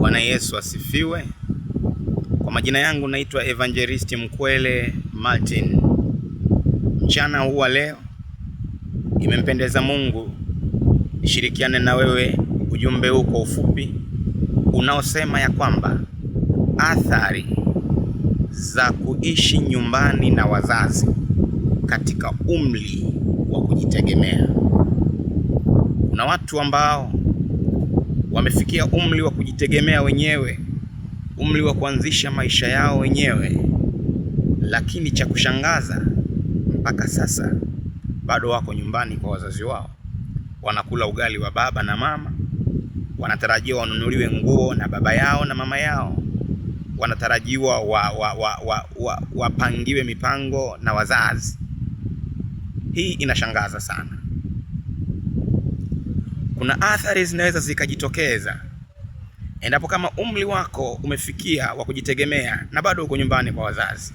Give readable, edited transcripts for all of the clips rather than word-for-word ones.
Bwana Yesu asifiwe. Kwa majina yangu naitwa Evangelist Mkwele Martin. Mchana huu wa leo imempendeza Mungu nishirikiane na wewe ujumbe huu kwa ufupi unaosema ya kwamba athari za kuishi nyumbani na wazazi katika umri wa kujitegemea. Kuna watu ambao wamefikia umri wa kujitegemea wenyewe, umri wa kuanzisha maisha yao wenyewe, lakini cha kushangaza mpaka sasa bado wako nyumbani kwa wazazi wao. Wanakula ugali wa baba na mama, wanatarajiwa wanunuliwe nguo na baba yao na mama yao, wanatarajiwa wapangiwe mipango na wazazi. Hii inashangaza sana. Kuna athari zinaweza zikajitokeza endapo kama umri wako umefikia wa kujitegemea na bado uko nyumbani kwa wazazi.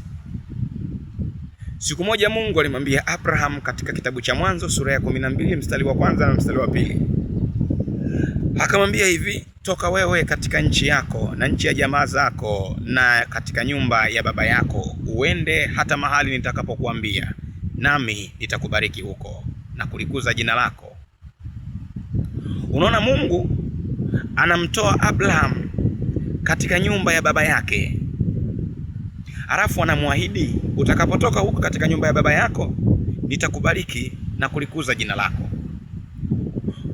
Siku moja Mungu alimwambia Abraham katika kitabu cha Mwanzo sura ya 12 mstari wa 1 na mstari wa 2. Akamwambia hivi, toka wewe katika nchi yako na nchi ya jamaa zako na katika nyumba ya baba yako, uende hata mahali nitakapokuambia, nami nitakubariki huko na kulikuza jina lako. Unaona, Mungu anamtoa Abraham katika nyumba ya baba yake, alafu anamwahidi, utakapotoka huko katika nyumba ya baba yako nitakubariki na kulikuza jina lako.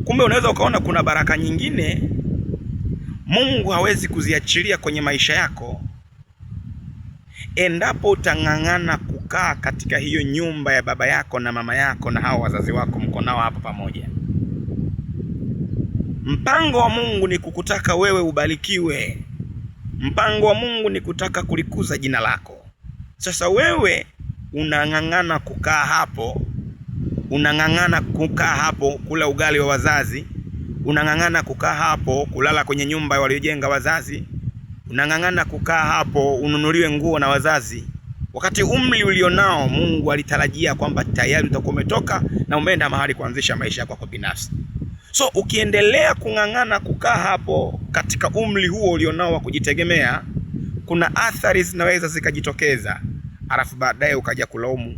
Kumbe unaweza ukaona kuna baraka nyingine Mungu hawezi kuziachilia kwenye maisha yako endapo utang'ang'ana kukaa katika hiyo nyumba ya baba yako na mama yako na hao wazazi wako mko nao hapo pamoja. Mpango wa Mungu ni kukutaka wewe ubarikiwe. Mpango wa Mungu ni kutaka kulikuza jina lako. Sasa wewe unang'ang'ana kukaa hapo, unang'ang'ana kukaa hapo kula ugali wa wazazi, unang'ang'ana kukaa hapo kulala kwenye nyumba waliojenga wazazi, unang'ang'ana kukaa hapo ununuliwe nguo na wazazi, wakati umri ulionao Mungu alitarajia kwamba tayari utakuwa umetoka na umeenda mahali kuanzisha maisha yako binafsi. So ukiendelea kung'ang'ana kukaa hapo katika umri huo ulionao wa kujitegemea, kuna athari zinaweza zikajitokeza, alafu baadaye ukaja kulaumu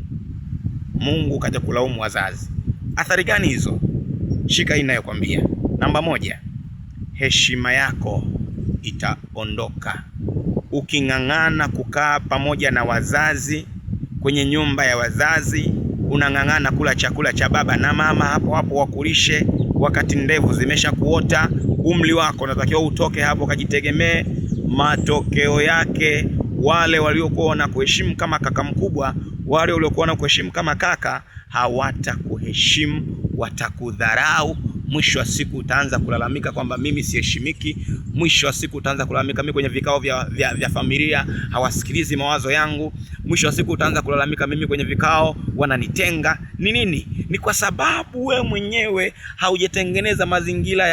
Mungu, ukaja kulaumu wazazi. Athari gani hizo? Shika hii ninayokuambia. Namba 1, heshima yako itaondoka. Uking'ang'ana kukaa pamoja na wazazi kwenye nyumba ya wazazi, unang'ang'ana kula chakula cha baba na mama hapo hapo wakulishe, wakati ndevu zimesha kuota, umri wako unatakiwa utoke hapo kajitegemee. Matokeo yake wale waliokuwa na kuheshimu kama kaka mkubwa, wale waliokuwa na kuheshimu kama kaka, hawatakuheshimu, watakudharau. Mwisho wa siku utaanza kulalamika kwamba mimi siheshimiki. Mwisho wa siku utaanza kulalamika mimi kwenye vikao vya familia hawasikilizi mawazo yangu. Mwisho wa siku utaanza kulalamika mimi kwenye vikao wananitenga. Ni nini? Ni kwa sababu we mwenyewe haujatengeneza mazingira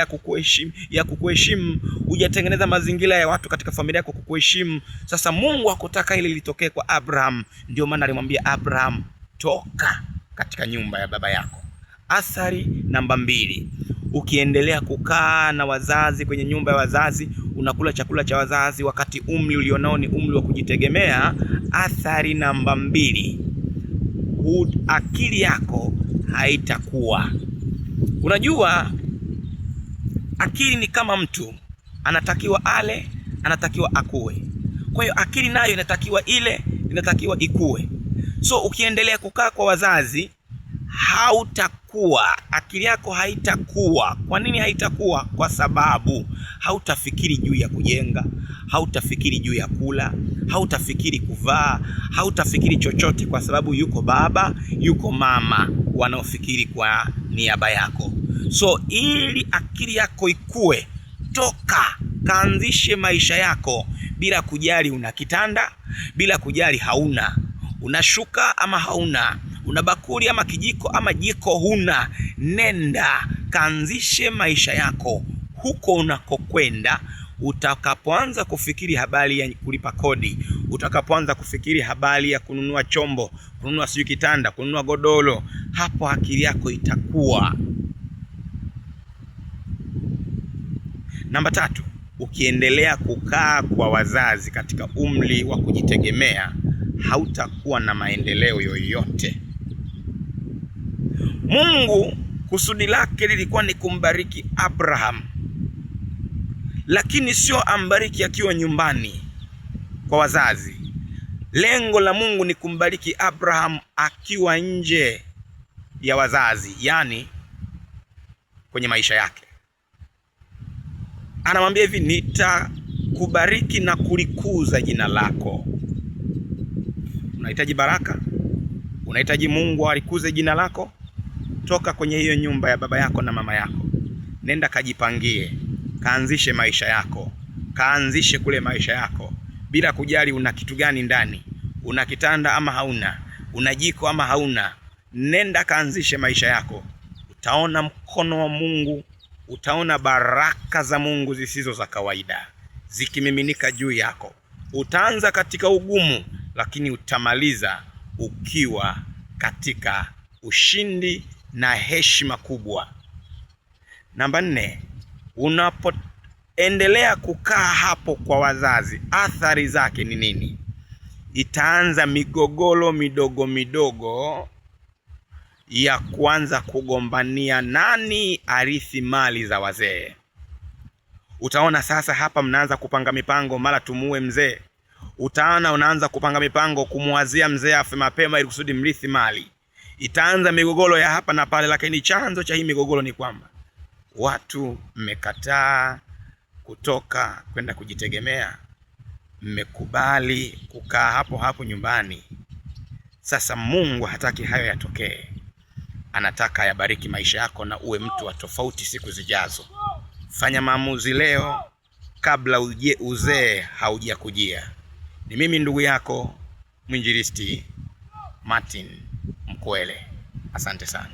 ya kukuheshimu, hujatengeneza mazingira ya watu katika familia yako kukuheshimu. Sasa Mungu hakutaka ili litokee kwa Abraham, ndio maana alimwambia Abraham, toka katika nyumba ya baba yako. Athari namba 2, ukiendelea kukaa na wazazi kwenye nyumba ya wazazi, unakula chakula cha wazazi wakati umri ulionao ni umri wa kujitegemea. Athari namba 2, akili yako haitakuwa. Unajua akili ni kama mtu, anatakiwa ale, anatakiwa akue. Kwa hiyo akili nayo inatakiwa ile, inatakiwa ikue. So ukiendelea kukaa kwa wazazi, hautakuwa, akili yako haitakuwa. Kwa nini haitakuwa? Kwa sababu hautafikiri juu ya kujenga, hautafikiri juu ya kula, hautafikiri kuvaa, hautafikiri chochote, kwa sababu yuko baba, yuko mama wanaofikiri kwa niaba yako. So ili akili yako ikue, toka kaanzishe maisha yako bila kujali una kitanda, bila kujali hauna, unashuka ama hauna, una bakuli ama kijiko ama jiko huna. Nenda kaanzishe maisha yako huko unakokwenda. Utakapoanza kufikiri habari ya kulipa kodi, utakapoanza kufikiri habari ya kununua chombo, kununua siju kitanda, kununua godoro, hapo akili yako itakuwa. Namba 3, ukiendelea kukaa kwa wazazi katika umri wa kujitegemea, hautakuwa na maendeleo yoyote. Mungu kusudi lake lilikuwa ni kumbariki Abraham, lakini sio ambariki akiwa nyumbani kwa wazazi. Lengo la Mungu ni kumbariki Abraham akiwa nje ya wazazi, yani kwenye maisha yake. Anamwambia hivi, nitakubariki na kulikuza jina lako. Unahitaji baraka? Unahitaji Mungu alikuze jina lako? Toka kwenye hiyo nyumba ya baba yako na mama yako, nenda kajipangie, kaanzishe maisha yako, kaanzishe kule maisha yako, bila kujali una kitu gani ndani, una kitanda ama hauna, una jiko ama hauna. Nenda kaanzishe maisha yako. Utaona mkono wa Mungu, utaona baraka za Mungu zisizo za kawaida zikimiminika juu yako. Utaanza katika ugumu, lakini utamaliza ukiwa katika ushindi na heshima kubwa. Namba 4, unapoendelea kukaa hapo kwa wazazi, athari zake ni nini? Itaanza migogoro midogo midogo ya kuanza kugombania nani arithi mali za wazee. Utaona sasa hapa mnaanza kupanga mipango, mara tumuue mzee. Utaona unaanza kupanga mipango kumwazia mzee afe mapema ili kusudi mrithi mali. Itaanza migogoro ya hapa na pale, lakini chanzo cha hii migogoro ni kwamba watu mmekataa kutoka kwenda kujitegemea, mmekubali kukaa hapo hapo nyumbani. Sasa Mungu hataki hayo yatokee. Anataka yabariki maisha yako na uwe mtu wa tofauti siku zijazo. Fanya maamuzi leo kabla uzee haujakujia. Ni mimi ndugu yako Mwinjilisti Martin Mkwele. Asante sana.